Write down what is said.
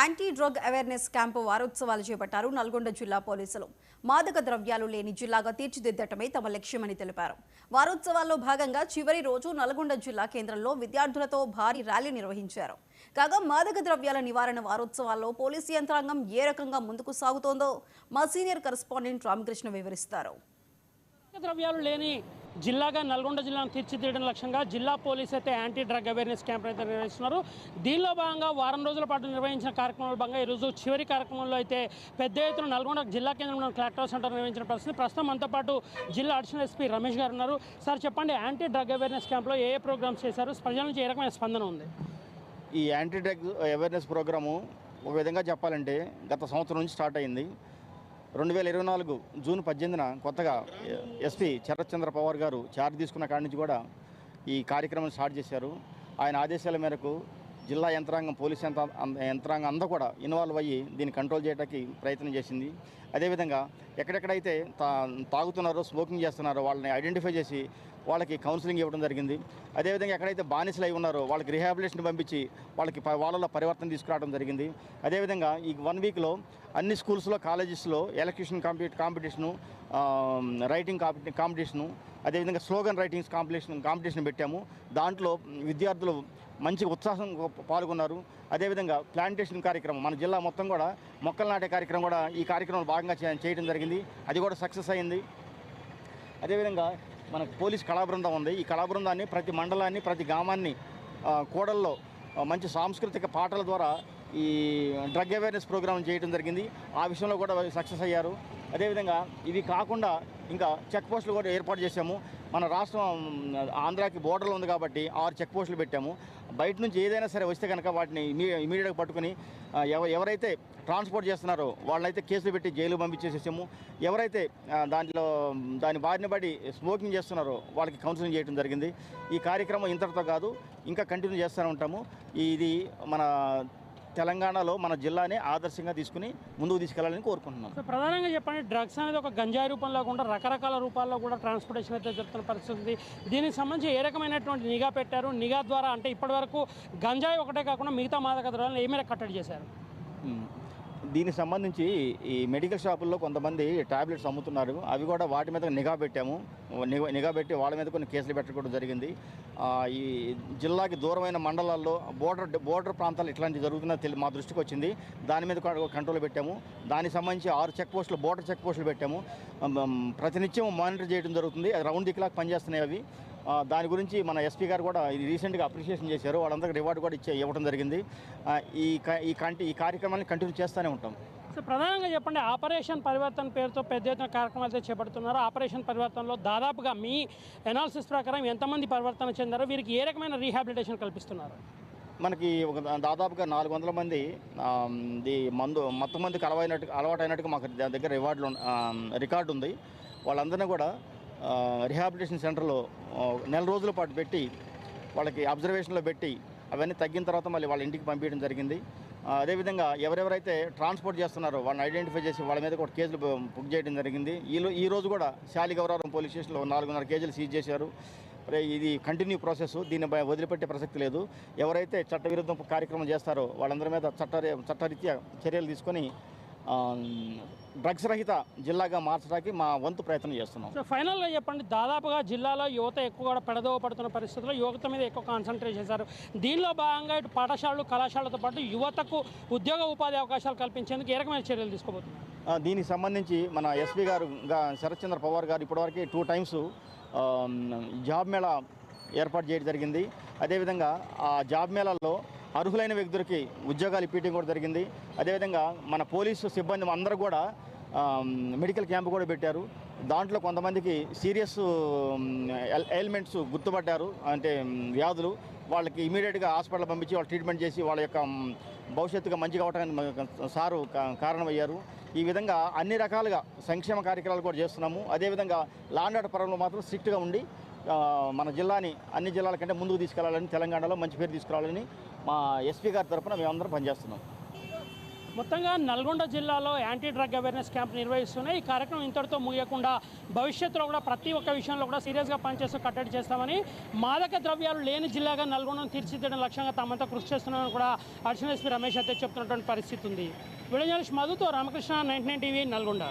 Anti drug awareness camp వారోత్సవాలు చేపట్టారు నల్గొండ జిల్లా పోలీసులు. మాదక ద్రవ్యాలు లేని జిల్లాగా తీర్చిదిద్దటమే తమ లక్ష్యమని తెలిపారు. వారోత్సవాల్లో భాగంగా చివరి రోజు నల్గొండ జిల్లా కేంద్రంలో విద్యార్థులతో భారీ ర్యాలీ నిర్వహించారు. కాగా మాదక ద్రవ్యాల నివారణ వారోత్సవాల్లో పోలీసు యంత్రాంగం ఏ రకంగా ముందుకు సాగుతోందో మా సీనియర్ కరెస్పాండెంట్ రామకృష్ణ వివరిస్తారు. ద్రవ్యాలు లేని జిల్లాగా నల్గొండ జిల్లాను తీర్చిదిద్దడం లక్ష్యంగా జిల్లా పోలీసు అయితే యాంటీ డ్రగ్ అవేర్నెస్ క్యాంప్ అయితే నిర్వహిస్తున్నారు. దీనిలో భాగంగా వారం రోజుల పాటు నిర్వహించిన కార్యక్రమంలో భాగంగా ఈరోజు చివరి కార్యక్రమంలో అయితే పెద్ద ఎత్తున నల్గొండ జిల్లా కేంద్రంలో కలెక్టర్ సెంటర్ నిర్వహించిన పరిస్థితి. ప్రస్తుతం మనతో పాటు జిల్లా అడిషనల్ ఎస్పీ రమేష్ గారు ఉన్నారు. సార్ చెప్పండి, యాంటీ డ్రగ్ అవేర్నెస్ క్యాంప్లో ఏ ప్రోగ్రామ్స్ చేశారు, ప్రజల నుంచి ఏ రకమైన స్పందన ఉంది? ఈ యాంటీ డ్రగ్ అవేర్నెస్ ప్రోగ్రాము ఒక విధంగా చెప్పాలంటే గత సంవత్సరం నుంచి స్టార్ట్ అయింది. 2024 జూన్ 18న కొత్తగా ఎస్పీ శరత్ చంద్ర పవార్ గారు చార్జ్ తీసుకున్న కాడి నుంచి కూడా ఈ కార్యక్రమం స్టార్ట్ చేశారు. ఆయన ఆదేశాల మేరకు జిల్లా యంత్రాంగం, పోలీస్ యంత్రాంగం అంతా కూడా ఇన్వాల్వ్ అయ్యి దీన్ని కంట్రోల్ చేయడానికి ప్రయత్నం చేసింది. అదేవిధంగా ఎక్కడెక్కడైతే తాగుతున్నారో, స్మోకింగ్ చేస్తున్నారో వాళ్ళని ఐడెంటిఫై చేసి వాళ్ళకి కౌన్సిలింగ్ ఇవ్వడం జరిగింది. అదేవిధంగా ఎక్కడైతే బానిసలు అయి ఉన్నారో వాళ్ళకి రిహాబిలిటేషన్ పంపించి వాళ్ళలో పరివర్తన తీసుకురావడం జరిగింది. అదేవిధంగా ఈ 1 వీక్లో అన్ని స్కూల్స్లో, కాలేజెస్లో ఎలక్ట్యూషన్ కాంపిటీషను, రైటింగ్ కాంపిటీషను, అదేవిధంగా స్లోగన్ రైటింగ్స్ కాంపిటీషన్ పెట్టాము. దాంట్లో విద్యార్థులు మంచి ఉత్సాహం పాల్గొన్నారు. అదేవిధంగా ప్లాంటేషన్ కార్యక్రమం మన జిల్లా మొత్తం కూడా మొక్కలు నాటే కార్యక్రమం కూడా ఈ కార్యక్రమంలో భాగంగా చేయడం జరిగింది. అది కూడా సక్సెస్ అయింది. అదేవిధంగా మనకు పోలీస్ కళాబృందం ఉంది. ఈ కళాబృందాన్ని ప్రతి మండలాన్ని, ప్రతి గ్రామాన్ని కూడల్లో మంచి సాంస్కృతిక పాటల ద్వారా ఈ డ్రగ్ అవేర్నెస్ ప్రోగ్రాం చేయడం జరిగింది. ఆ విషయంలో కూడా సక్సెస్ అయ్యారు. అదేవిధంగా ఇవి కాకుండా ఇంకా చెక్ పోస్టులు కూడా ఏర్పాటు చేశాము. మన రాష్ట్రం ఆంధ్రాకి బోర్డర్లో ఉంది కాబట్టి 6 చెక్ పోస్టులు పెట్టాము. బయట నుంచి ఏదైనా సరే వస్తే కనుక వాటిని ఇమీడియట్గా పట్టుకుని ఎవరైతే ట్రాన్స్పోర్ట్ చేస్తున్నారో వాళ్ళైతే కేసులు పెట్టి జైలు పంపించేసేసాము. ఎవరైతే దాని బారిన పడి స్మోకింగ్ చేస్తున్నారో వాళ్ళకి కౌన్సిలింగ్ చేయడం జరిగింది. ఈ కార్యక్రమం ఇంతటితో కాదు, ఇంకా కంటిన్యూ చేస్తూనే ఉంటాము. ఇది మన తెలంగాణలో మన జిల్లానే ఆదర్శంగా తీసుకుని ముందుకు తీసుకెళ్లాలని కోరుకుంటున్నాం. సో ప్రధానంగా చెప్పండి, డ్రగ్స్ అనేది ఒక గంజాయి రూపంలో కాకుండా రకరకాల రూపాల్లో కూడా ట్రాన్స్పోర్టేషన్ అయితే జరుగుతున్న పరిస్థితి ఉంది. దీనికి సంబంధించి ఏ రకమైనటువంటి నిఘా పెట్టారు? నిఘా ద్వారా అంటే ఇప్పటివరకు గంజాయి ఒకటే కాకుండా మిగతా మాదక ద్రవ్యాలను ఏ మేర కట్టడి చేశారు? దీనికి సంబంధించి ఈ మెడికల్ షాపుల్లో కొంతమంది ట్యాబ్లెట్స్ అమ్ముతున్నారు. అవి కూడా వాటి మీద నిఘా పెట్టాము. నిఘా పెట్టి వాళ్ళ మీద కొన్ని కేసులు పెట్టడం జరిగింది. ఈ జిల్లాకి దూరమైన మండలాల్లో బోర్డర్ ప్రాంతాలు ఇట్లాంటివి జరుగుతున్నా మా దృష్టికి వచ్చింది. దాని మీద కంట్రోల్ పెట్టాము. దానికి సంబంధించి 6 చెక్ పోస్టులు, బోర్డర్ చెక్ పోస్టులు పెట్టాము. ప్రతినిత్యం మానిటర్ చేయడం జరుగుతుంది. అది రౌండ్ ది క్లాక్ పనిచేస్తున్నాయి అవి. దాని గురించి మన ఎస్పీ గారు కూడా రీసెంట్గా అప్రిషియేషన్ చేశారు. వాళ్ళందరికీ రివార్డు కూడా ఇవ్వడం జరిగింది. ఈ కార్యక్రమాన్ని కంటిన్యూ చేస్తూనే ఉంటాం. సో ప్రధానంగా చెప్పండి, ఆపరేషన్ పరివర్తన పేరుతో పెద్ద ఎత్తున కార్యక్రమాలు అయితే చేపడుతున్నారు. ఆపరేషన్ పరివర్తనలో దాదాపుగా మీ ఎనాలిసిస్ ప్రకారం ఎంతమంది పరివర్తన చెందారో, వీరికి ఏ రకమైన రీహాబిలిటేషన్ కల్పిస్తున్నారు? మనకి దాదాపుగా 400 మంది మొత్తం మందికి అలవాటైనట్టుగా మాకు దగ్గర రికార్డు ఉంది. వాళ్ళందరినీ కూడా రిహాబిలిటేషన్ సెంటర్లో నెల రోజుల పాటు పెట్టి వాళ్ళకి అబ్జర్వేషన్లో పెట్టి అవన్నీ తగ్గిన తర్వాత మళ్ళీ వాళ్ళ ఇంటికి పంపించడం జరిగింది. అదేవిధంగా ఎవరెవరైతే ట్రాన్స్పోర్ట్ చేస్తున్నారో వాళ్ళని ఐడెంటిఫై చేసి వాళ్ళ మీద కూడా కేసులు బుక్ చేయడం జరిగింది. ఈ రోజు కూడా శాలిగౌరవరం పోలీస్ స్టేషన్లో 4.5 కేజీలు సీజ్ చేశారు. ఇది కంటిన్యూ ప్రాసెస్, దీన్ని వదిలిపెట్టే ప్రసక్తి లేదు. ఎవరైతే చట్టవిరుద్ధం కార్యక్రమం చేస్తారో వాళ్ళందరి మీద చట్టరీత్యా చర్యలు తీసుకొని డ్రగ్స్ రహిత జిల్లాగా మార్చడానికి మా వంతు ప్రయత్నం చేస్తున్నాం. సో ఫైనల్గా చెప్పండి, దాదాపుగా జిల్లాలో యువత ఎక్కువ కూడా పెడదోవ పడుతున్న పరిస్థితుల్లో యువత మీద ఎక్కువ కాన్సన్ట్రేట్ చేశారు. దీనిలో భాగంగా ఇటు పాఠశాలలు, కళాశాలతో పాటు యువతకు ఉద్యోగ ఉపాధి అవకాశాలు కల్పించేందుకు ఏ రకమైన చర్యలు తీసుకోబోతున్నారు? దీనికి సంబంధించి మన ఎస్పీ గారు శరత్ చంద్ర పవార్ గారు ఇప్పటివరకు 2 టైమ్స్ జాబ్ మేళా ఏర్పాటు చేయడం జరిగింది. అదేవిధంగా ఆ జాబ్ మేళాల్లో అర్హులైన వ్యక్తులకి ఉద్యోగాలు ఇప్పించడం కూడా జరిగింది. అదేవిధంగా మన పోలీసు సిబ్బంది అందరూ కూడా మెడికల్ క్యాంపు కూడా పెట్టారు. దాంట్లో కొంతమందికి సీరియస్ ఎయిల్మెంట్స్ గుర్తుపట్టారు, అంటే వ్యాధులు. వాళ్ళకి ఇమీడియట్గా హాస్పిటల్ పంపించి వాళ్ళు ట్రీట్మెంట్ చేసి వాళ్ళ యొక్క భవిష్యత్తుగా మంచిగా అవడానికి సారు కారణమయ్యారు. ఈ విధంగా అన్ని రకాలుగా సంక్షేమ కార్యక్రమాలు కూడా చేస్తున్నాము. అదేవిధంగా లా అండ్ ఆర్డర్ పరంలో మాత్రం స్ట్రిక్ట్గా ఉండి మన జిల్లాని అన్ని జిల్లాల కంటే ముందుకు తీసుకెళ్లాలని, తెలంగాణలో మంచి పేరు తీసుకురావాలని మా ఎస్పీ గారి తరఫున మేమందరం పనిచేస్తున్నాం. మొత్తంగా నల్గొండ జిల్లాలో యాంటీ డ్రగ్ అవేర్నెస్ క్యాంప్ నిర్వహిస్తున్నాయి. ఈ కార్యక్రమం ఇంతటితో ముగియకుండా భవిష్యత్తులో కూడా ప్రతి ఒక్క విషయంలో కూడా సీరియస్గా పనిచేస్తూ కట్టడి చేస్తామని, మాదక ద్రవ్యాలు లేని జిల్లాగా నల్గొండను తీర్చిదిద్దడం లక్ష్యంగా తామంతా కృషి చేస్తున్నామని కూడా అడిషనల్ ఎస్పీ రమేష్ అయితే చెప్తున్నటువంటి పరిస్థితి ఉంది. వీడియో జర్నలిస్ట్ మధుతో రామకృష్ణ, 99 టీవీ, నల్గొండ.